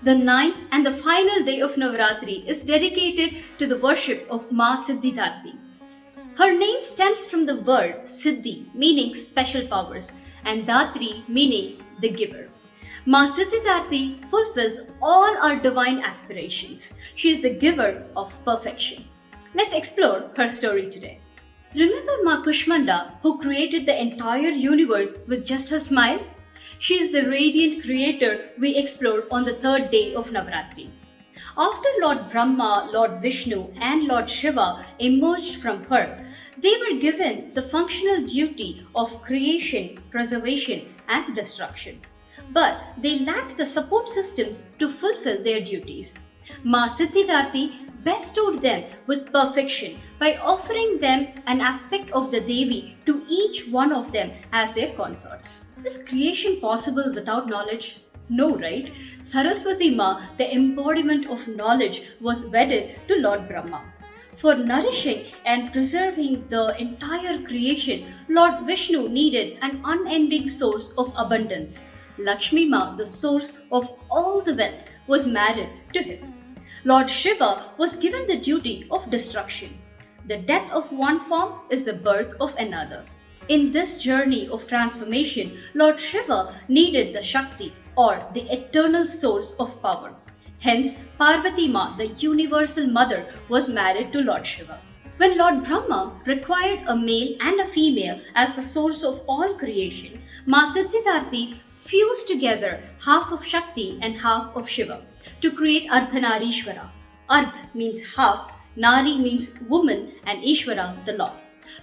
The ninth and the final day of Navaratri is dedicated to the worship of Ma Siddhidarthi. Her name stems from the word Siddhi, meaning special powers, and Datri, meaning the giver. Ma Siddhidarthi fulfills all our divine aspirations. She is the giver of perfection. Let's explore her story today. Remember Ma Kushmanda, who created the entire universe with just her smile? She is the radiant creator we explore on the third day of Navaratri. After Lord Brahma, Lord Vishnu, and Lord Shiva emerged from her, they were given the functional duty of creation, preservation, and destruction. But they lacked the support systems to fulfill their duties. Ma Siddhidarthi bestowed them with perfection by offering them an aspect of the Devi to each one of them as their consorts. Is creation possible without knowledge? No, right? Saraswati Ma, the embodiment of knowledge, was wedded to Lord Brahma. For nourishing and preserving the entire creation, Lord Vishnu needed an unending source of abundance. Lakshmi Ma, the source of all the wealth, was married to him. Lord Shiva was given the duty of destruction. The death of one form is the birth of another. In this journey of transformation, Lord Shiva needed the Shakti, or the eternal source of power. Hence, Parvati Ma, the universal mother, was married to Lord Shiva. When Lord Brahma required a male and a female as the source of all creation, Ma Siddhidarthi fused together half of Shakti and half of Shiva to create Ardhanarishwara. Ardh means half, Nari means woman, and Ishvara the Lord.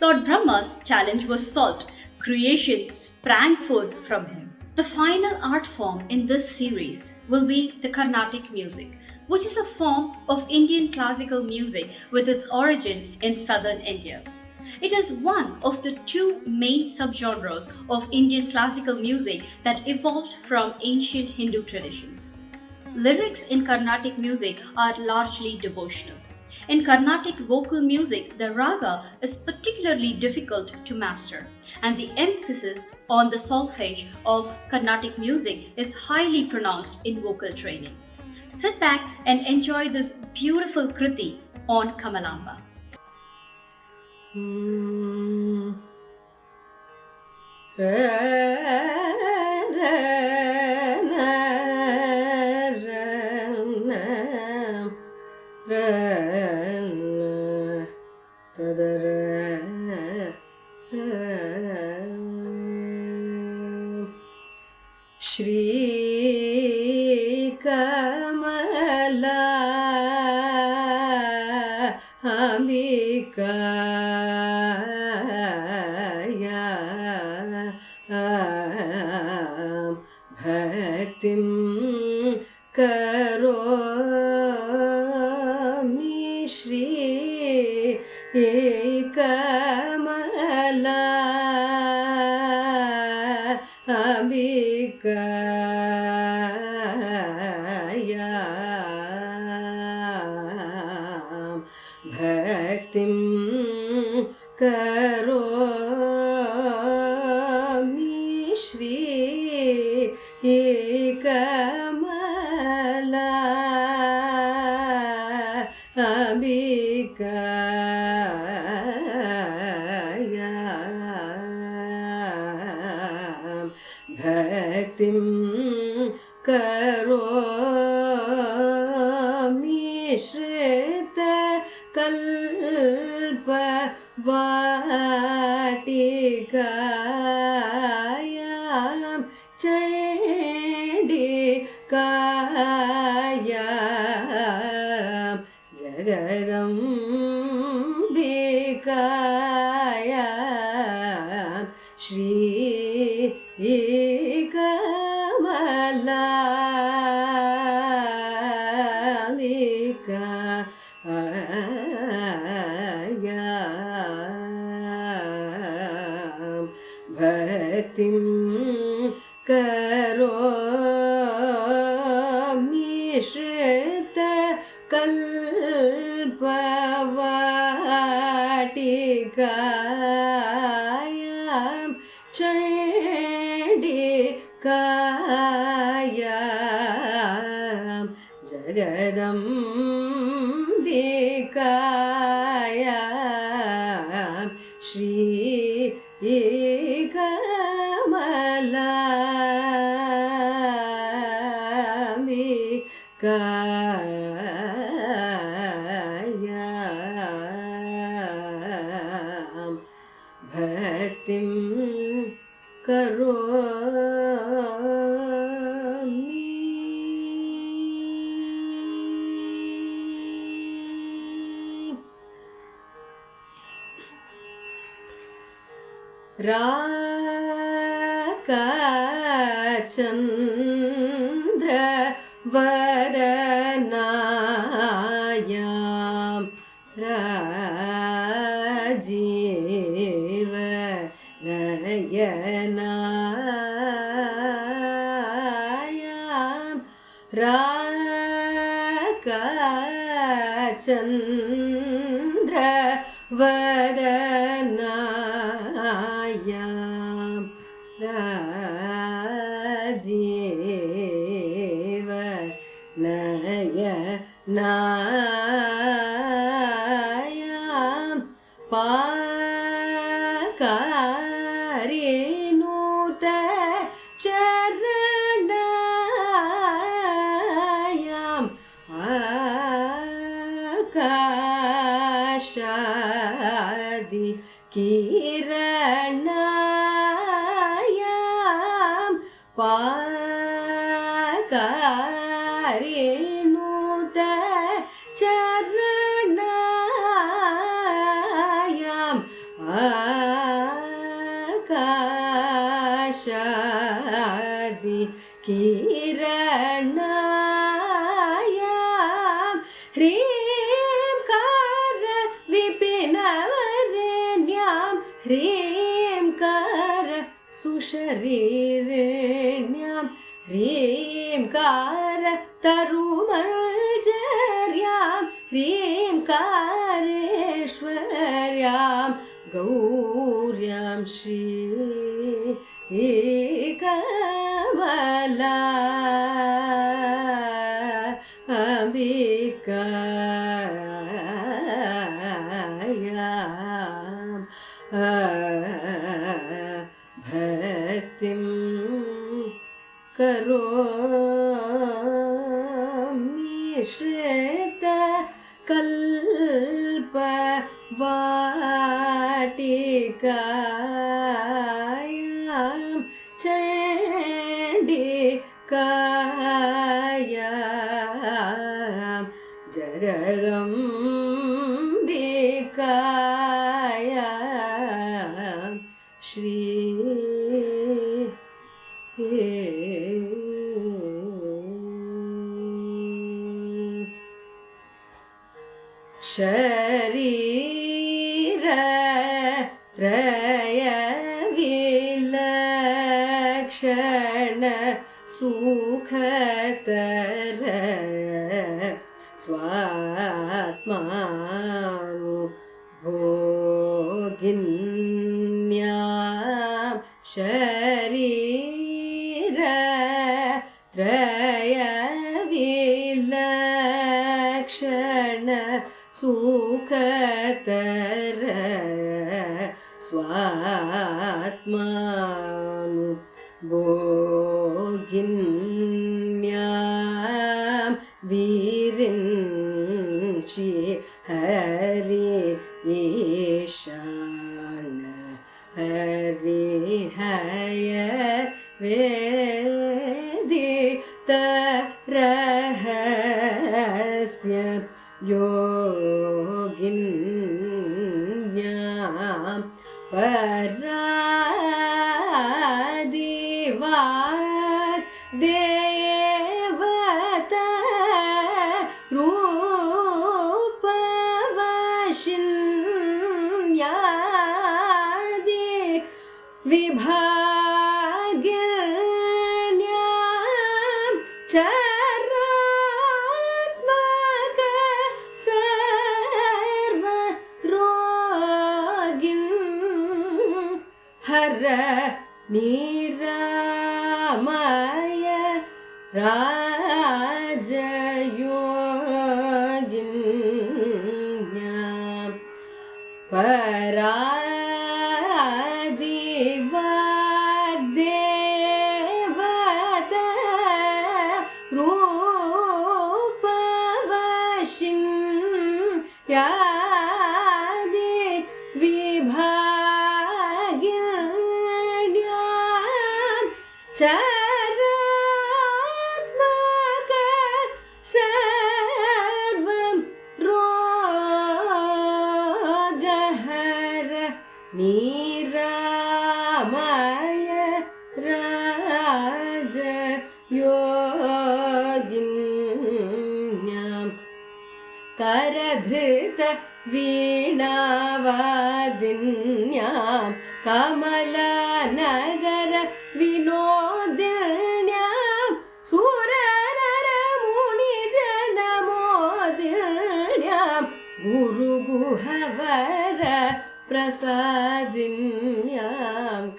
Lord Brahma's challenge was solved. Creation sprang forth from him. The final art form in this series will be the Carnatic music, which is a form of Indian classical music with its origin in southern India. It is one of the two main subgenres of Indian classical music that evolved from ancient Hindu traditions. Lyrics in Carnatic music are largely devotional. In Carnatic vocal music, the raga is particularly difficult to master, and the emphasis on the solfege of Carnatic music is highly pronounced in vocal training. Sit back and enjoy this beautiful kriti on Kamalamba. Shri Kamala Ambika Bhaktim Karomi Shri Kamala Ambika Bhaktim Karomi Shri Kamala Ambika Bhaktim Karomi Shrita Kalpa Vatikayam Chandikayam Jagadambikayam Shri Kamala Ambika Bhaktim Karomi Shrita Kalpa Vatikayam Chandikayam जगदम्बिकायां श्रीकमलाम्बिकायां भक्तिं करोमि। राकाचन्द्रवदनायां राजीवनयनायां राकाचन्द्रवदनायां राजीवनयनायां पाकारिणुत चरणायां आकाशादि किरणायां पाकारिणुत चरणायां आकाशादि किरणायां ह्रींकार विपिनवरेण्यां ह्रींकार सुशरीरिण्यां ह्रींकार तरुमञ्जर्यां ह्रींकारेश्वर्यां गौर्यां श्रीकमलाम्बिकायां भक्तिं करोमि। श्वेतकल्पवाटिकायां चण्डिकायां जगदम्बिकायां श्री शरीरत्रयविलक्षण सुखतर स्वात्मानुभोगिन्यां शरीरत्रयविलक्षण सुखतर स्वात्मानुभोगिन्यां विरिञ्चि हरि ईशान हरिहय वेदित रहस्य योगिन्यां परादिवाक् देवता रूपवशिन्यादि विभागिन्यां चरात्मक सर्वरोगिन् हर निरामय राजयो चरात्मक सर्वं रोगहर निरामय राजयोगिन्यां करधृत वीणावादिन्यां कमलनगर विनोदिन्यां सुरनरमुनिजनमोदिन्यां गुरुगुहवर प्रसादिन्यां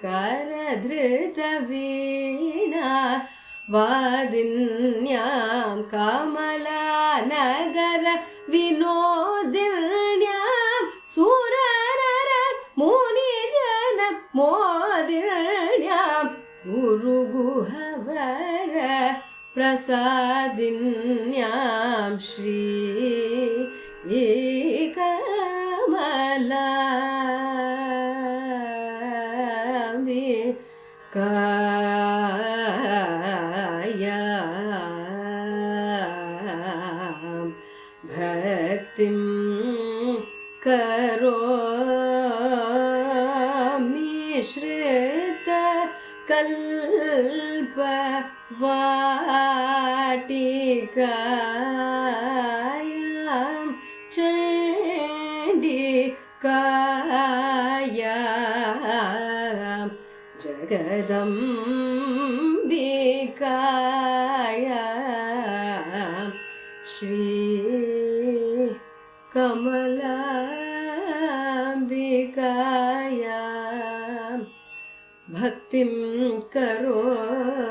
करधृतवीणा वादिन्यां कमलानगर विनोदिन्यां सुरनर मुनिजन मोदिन्यां गुरुगुहवर प्रसादिन्यां श्री कमलाम्बिकायां भक्तिं करोमि श्रुत कल्पवाटिकायां चण्डिकायां जगदम्बिकायां श्री कमलाम्बिकायां भक्तिं करोमि